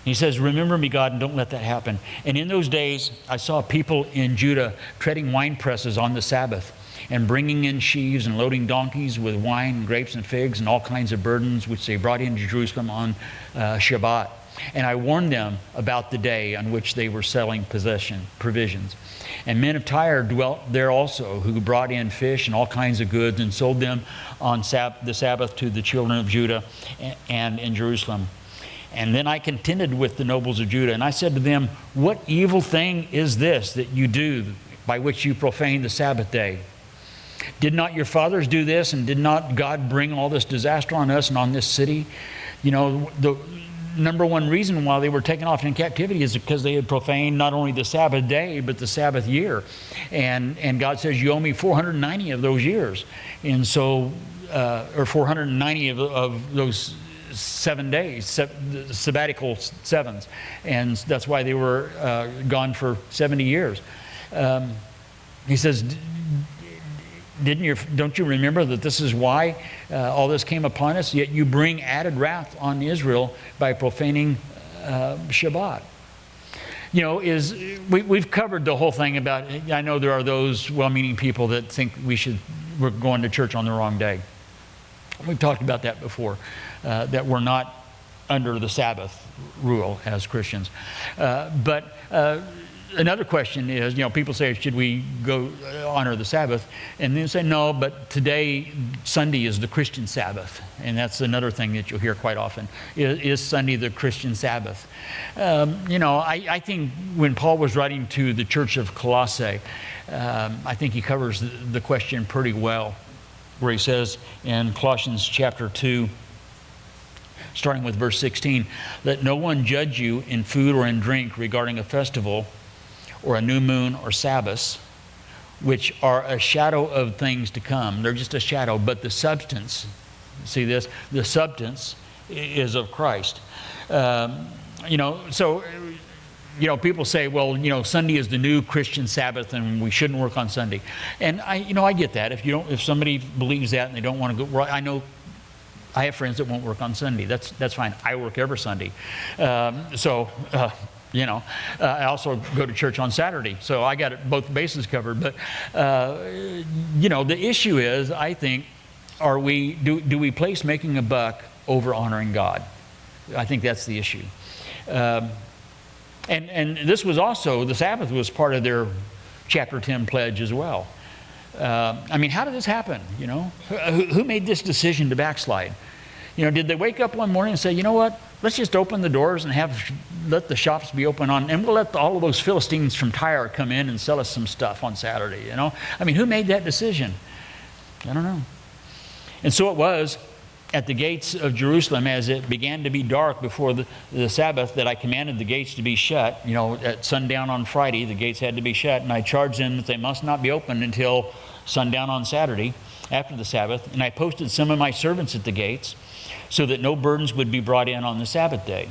He says, remember me, God, and don't let that happen. And in those days, I saw people in Judah treading wine presses on the Sabbath and bringing in sheaves and loading donkeys with wine, grapes, and figs and all kinds of burdens, which they brought into Jerusalem on Shabbat. And I warned them about the day on which they were selling provisions. And men of Tyre dwelt there also, who brought in fish and all kinds of goods and sold them on the Sabbath to the children of Judah and in Jerusalem. And then I contended with the nobles of Judah, and I said to them, what evil thing is this that you do by which you profane the Sabbath day? Did not your fathers do this, and did not God bring all this disaster on us and on this city? You know, the number one reason why they were taken off in captivity is because they had profaned not only the Sabbath day, but the Sabbath year. And God says, you owe me 490 of those years. And so, or 490 of those 7 days, sabbatical sevens, and that's why they were gone for 70 years. He says, don't you remember that this is why all this came upon us? Yet you bring added wrath on Israel by profaning Shabbat. You know, we've covered the whole thing about. I know there are those well-meaning people that think we're going to church on the wrong day. We've talked about that before, that we're not under the Sabbath rule as Christians. But another question is, you know, people say, should we go honor the Sabbath? And then say, no, but today, Sunday is the Christian Sabbath. And that's another thing that you'll hear quite often. Is Sunday the Christian Sabbath? You know, I think when Paul was writing to the church of Colossae, I think he covers the question pretty well, where he says in Colossians chapter 2, starting with verse 16, let no one judge you in food or in drink regarding a festival or a new moon or Sabbaths, which are a shadow of things to come. They're just a shadow, but the substance, see this? The substance is of Christ. People say, well, Sunday is the new Christian Sabbath and we shouldn't work on Sunday. And I get that. If somebody believes that and they don't want to go, I know I have friends that won't work on Sunday. That's fine. I work every Sunday. I also go to church on Saturday. So I got both bases covered. But, the issue is, I think, do we place making a buck over honoring God? I think that's the issue. And this was also, the Sabbath was part of their chapter 10 pledge as well. How did this happen? Who made this decision to backslide? Did they wake up one morning and say, you know what, let's just open the doors and let the shops be open and we'll let all of those Philistines from Tyre come in and sell us some stuff on Saturday, who made that decision? I don't know. And so it was at the gates of Jerusalem, as it began to be dark before the Sabbath, that I commanded the gates to be shut. At sundown on Friday, the gates had to be shut, and I charged them that they must not be opened until sundown on Saturday, after the Sabbath. And I posted some of my servants at the gates, so that no burdens would be brought in on the Sabbath day.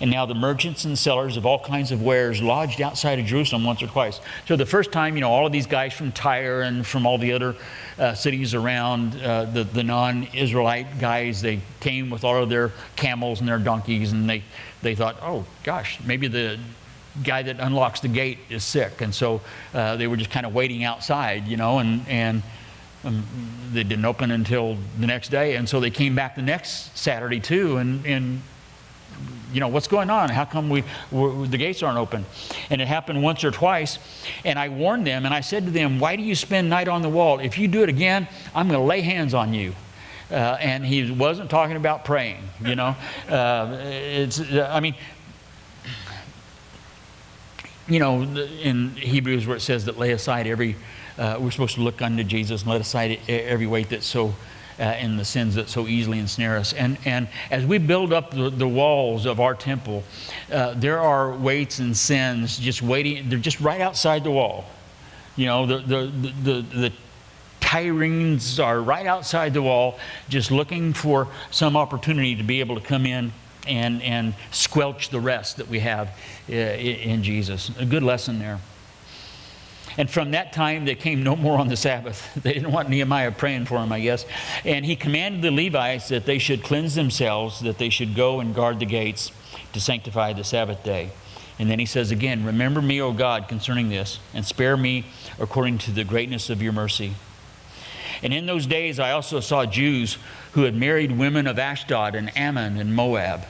And now the merchants and sellers of all kinds of wares lodged outside of Jerusalem once or twice. So the first time, all of these guys from Tyre and from all the other cities around, the non-Israelite guys, they came with all of their camels and their donkeys, and they thought, oh gosh, maybe the guy that unlocks the gate is sick. And so they were just kind of waiting outside, and they didn't open until the next day. And so they came back the next Saturday too, and what's going on? How come the gates aren't open? And it happened once or twice. And I warned them, and I said to them, why do you spend night on the wall? If you do it again, I'm going to lay hands on you. And he wasn't talking about praying, in Hebrews, where it says that lay aside we're supposed to look unto Jesus and let aside every weight that's so and the sins that so easily ensnare us. And as we build up the walls of our temple, there are weights and sins just waiting. They're just right outside the wall. The Tyrenes are right outside the wall, just looking for some opportunity to be able to come in and squelch the rest that we have in Jesus. A good lesson there. And from that time, they came no more on the Sabbath. They didn't want Nehemiah praying for them, I guess. And he commanded the Levites that they should cleanse themselves, that they should go and guard the gates to sanctify the Sabbath day. And then he says again, remember me, O God, concerning this, and spare me according to the greatness of your mercy. And in those days, I also saw Jews who had married women of Ashdod and Ammon and Moab.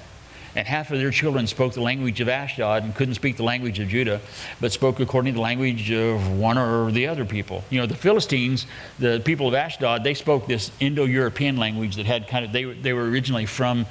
And half of their children spoke the language of Ashdod and couldn't speak the language of Judah, but spoke according to the language of one or the other people. The Philistines, the people of Ashdod, they spoke this Indo-European language that had they were originally from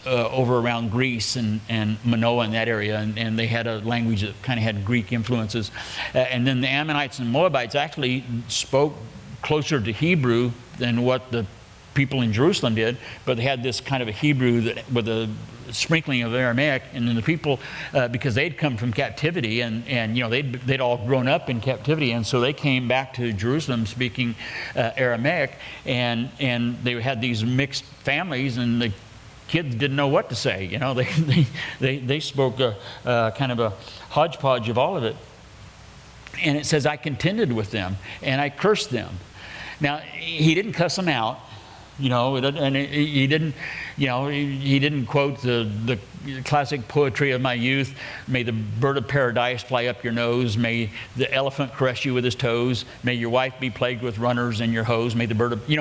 over around Greece and Manoah in that area, and they had a language that kind of had Greek influences. And then the Ammonites and Moabites actually spoke closer to Hebrew than what the people in Jerusalem did, but they had this kind of a Hebrew that with a sprinkling of Aramaic. And then the people, because they'd come from captivity and they'd all grown up in captivity, and so they came back to Jerusalem speaking Aramaic, and they had these mixed families, and the kids didn't know what to say. They spoke kind of a hodgepodge of all of it. And it says, I contended with them and I cursed them. Now, he didn't cuss them out. And he didn't quote the classic poetry of my youth. May the bird of paradise fly up your nose. May the elephant caress you with his toes. May your wife be plagued with runners in your hose. May the bird of, he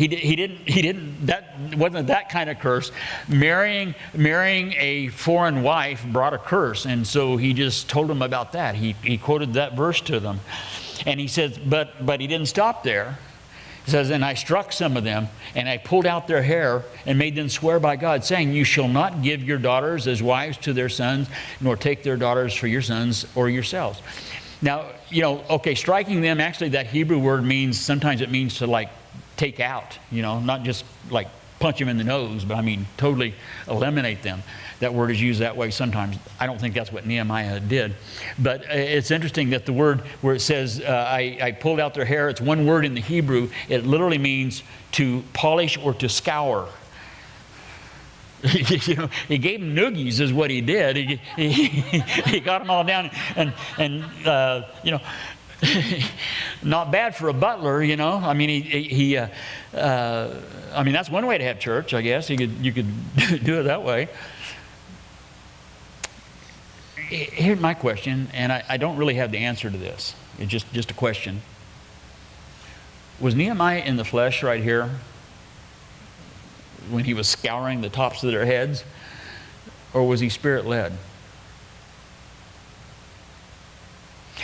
didn't, that wasn't that kind of curse. Marrying a foreign wife brought a curse. And so he just told them about that. He quoted that verse to them. And he says, but he didn't stop there. It says, and I struck some of them, and I pulled out their hair and made them swear by God, saying, you shall not give your daughters as wives to their sons, nor take their daughters for your sons or yourselves. Now, striking them, actually that Hebrew word sometimes it means to take out, not just punch them in the nose, but totally eliminate them. That word is used that way sometimes. I don't think that's what Nehemiah did. But it's interesting that the word where it says, I pulled out their hair, it's one word in the Hebrew. It literally means to polish or to scour. He gave them noogies is what he did. He got them all down and not bad for a butler, I mean, I mean, that's one way to have church, I guess. You could do it that way. Here's my question, and I don't really have the answer to this. It's just a question. Was Nehemiah in the flesh right here when he was scouring the tops of their heads? Or was he spirit-led?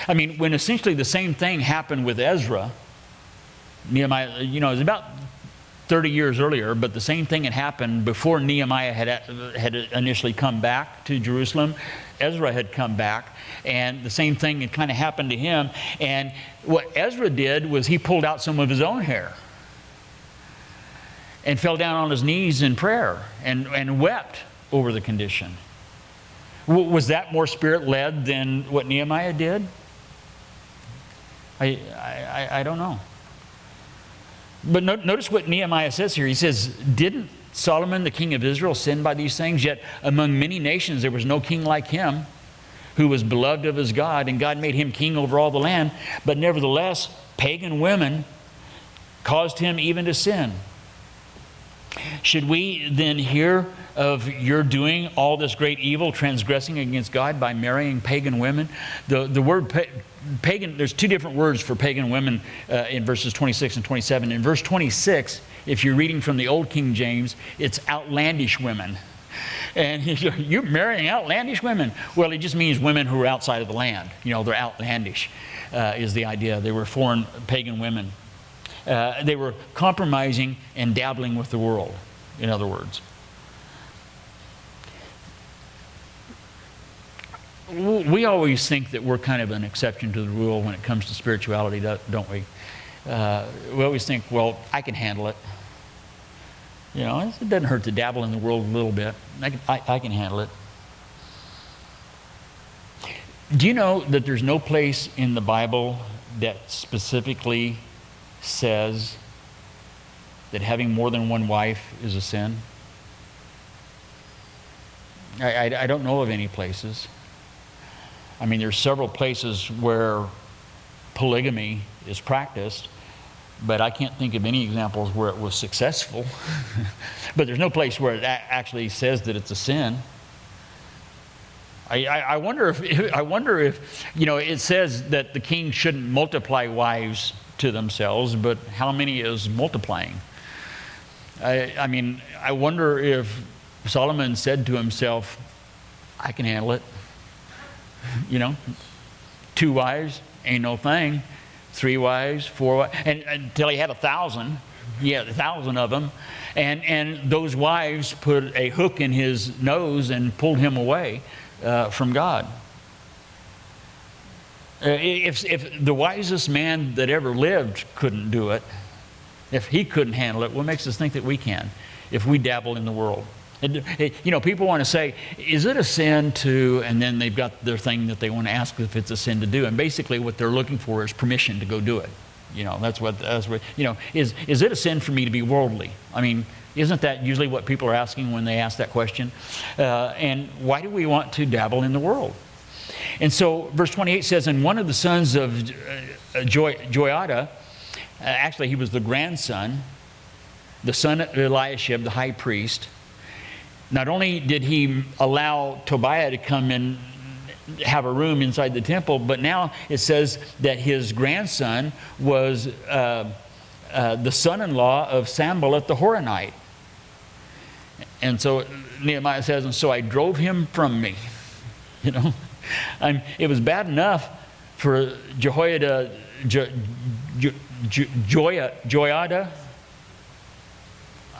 I mean, when essentially the same thing happened with Ezra, Nehemiah, it was about 30 years earlier, but the same thing had happened before Nehemiah had initially come back to Jerusalem. Ezra had come back, and the same thing had kind of happened to him. And what Ezra did was he pulled out some of his own hair and fell down on his knees in prayer and wept over the condition. Was that more spirit-led than what Nehemiah did? I don't know. But notice what Nehemiah says here. He says, didn't Solomon, the king of Israel, sin by these things? Yet among many nations there was no king like him, who was beloved of his God, and God made him king over all the land. But nevertheless, pagan women caused him even to sin. Should we then hear of your doing all this great evil, transgressing against God by marrying pagan women? The word pagan, there's two different words for pagan women in verses 26 and 27. In verse 26, if you're reading from the Old King James, it's outlandish women. And you're marrying outlandish women. Well, it just means women who are outside of the land. They're outlandish is the idea. They were foreign pagan women. They were compromising and dabbling with the world, in other words. We always think that we're kind of an exception to the rule when it comes to spirituality, don't we? We always think, well, I can handle it. It doesn't hurt to dabble in the world a little bit. I can handle it. Do you know that there's no place in the Bible that specifically says that having more than one wife is a sin? I don't know of any places. I mean, there's several places where polygamy is practiced, but I can't think of any examples where it was successful. But there's no place where it actually says that it's a sin. I wonder if it says that the king shouldn't multiply wives to themselves, but how many is multiplying? I mean, I wonder if Solomon said to himself, I can handle it. 2 wives, ain't no thing. 3 wives, 4 wives, and until he had 1,000. He had 1,000 of them. And those wives put a hook in his nose and pulled him away from God. If the wisest man that ever lived couldn't do it, if he couldn't handle it, what makes us think that we can if we dabble in the world? People want to say, is it a sin to, and then they've got their thing that they want to ask if it's a sin to do. And basically what they're looking for is permission to go do it. That's what is it a sin for me to be worldly? I mean, isn't that usually what people are asking when they ask that question? And why do we want to dabble in the world? And so verse 28 says, and one of the sons of Joiada, actually he was the grandson, the son of Eliashib, the high priest. Not only did he allow Tobiah to come and have a room inside the temple, but now it says that his grandson was the son-in-law of Sanballat the Horonite. And so Nehemiah says, and so I drove him from me. It was bad enough for Joiada,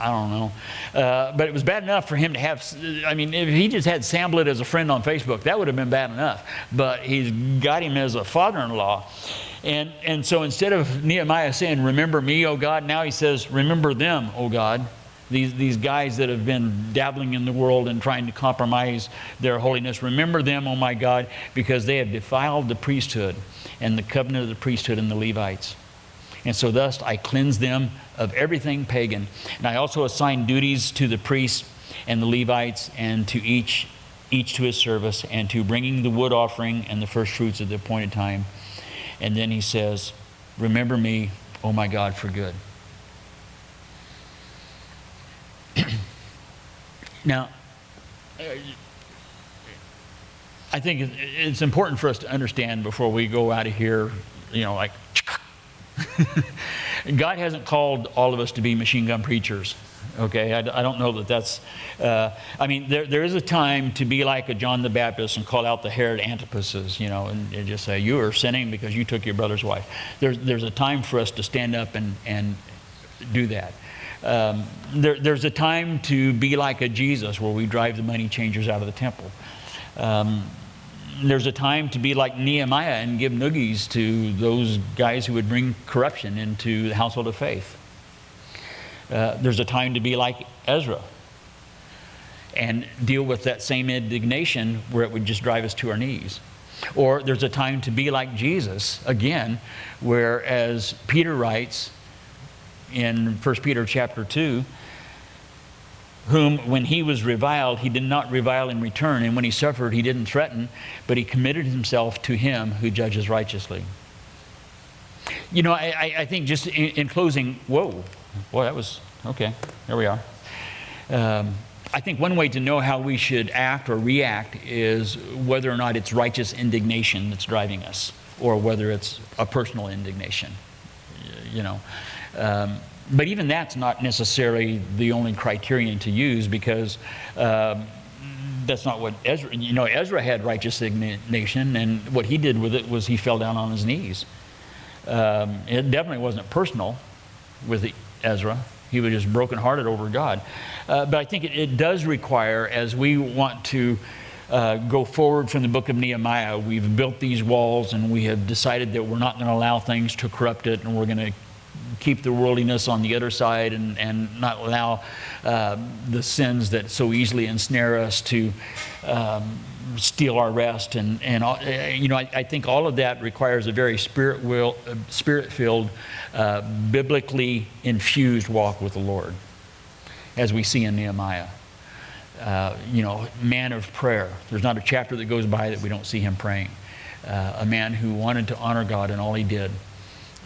I don't know. But it was bad enough for him to have, if he just had Sanballat as a friend on Facebook, that would have been bad enough. But he's got him as a father-in-law. And so instead of Nehemiah saying, remember me, O God, now he says, remember them, O God. These guys that have been dabbling in the world and trying to compromise their holiness. Remember them, O my God, because they have defiled the priesthood and the covenant of the priesthood and the Levites. And so thus I cleanse them of everything pagan. And I also assign duties to the priests and the Levites, and to each to his service, and to bringing the wood offering and the first fruits at the appointed time. And then he says, remember me, oh my God, for good. Now, I think it's important for us to understand before we go out of here, like, God hasn't called all of us to be machine gun preachers. Okay, I don't know that that's, there is a time to be like a John the Baptist and call out the Herod Antipas's, and just say, you are sinning because you took your brother's wife. There's a time for us to stand up and do that. There's a time to be like a Jesus where we drive the money changers out of the temple. There's a time to be like Nehemiah and give noogies to those guys who would bring corruption into the household of faith. There's a time to be like Ezra and deal with that same indignation where it would just drive us to our knees. Or there's a time to be like Jesus, again, where, as Peter writes in 1 Peter chapter 2, whom when he was reviled, he did not revile in return, and when he suffered, he didn't threaten, but he committed himself to him who judges righteously. I think just in closing, whoa, boy, that was, okay, there we are. I think one way to know how we should act or react is whether or not it's righteous indignation that's driving us, or whether it's a personal indignation, But even that's not necessarily the only criterion to use, because that's not what Ezra, Ezra had righteous indignation, and what he did with it was he fell down on his knees. It definitely wasn't personal with Ezra. He was just brokenhearted over God. But I think it does require, as we want to go forward from the book of Nehemiah, we've built these walls and we have decided that we're not going to allow things to corrupt it, and we're going to keep the worldliness on the other side and not allow the sins that so easily ensnare us to steal our rest. I think all of that requires a very spirit-filled, biblically infused walk with the Lord, as we see in Nehemiah. Man of prayer. There's not a chapter that goes by that we don't see him praying. A man who wanted to honor God in all he did.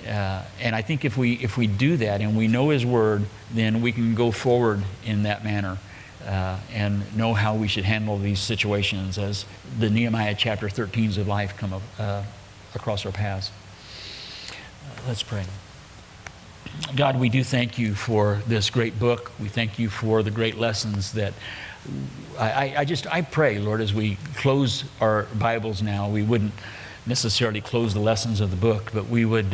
And I think if we do that and we know his word, then we can go forward in that manner and know how we should handle these situations as the Nehemiah chapter 13s of life come across our paths. Let's pray. God, we do thank you for this great book. We thank you for the great lessons that I pray, Lord, as we close our Bibles now, we wouldn't necessarily close the lessons of the book, but we would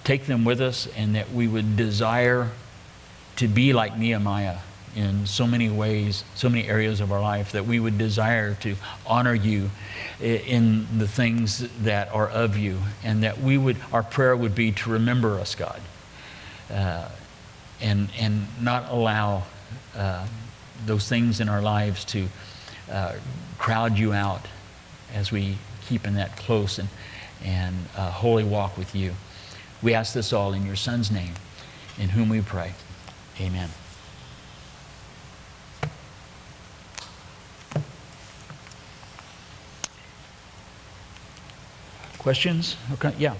take them with us, and that we would desire to be like Nehemiah in so many ways, so many areas of our life, that we would desire to honor you in the things that are of you, and that our prayer would be to remember us, God, and not allow those things in our lives to crowd you out as we keep in that close and holy walk with you. We ask this all in your Son's name, in whom we pray. Amen. Questions? Okay, yeah.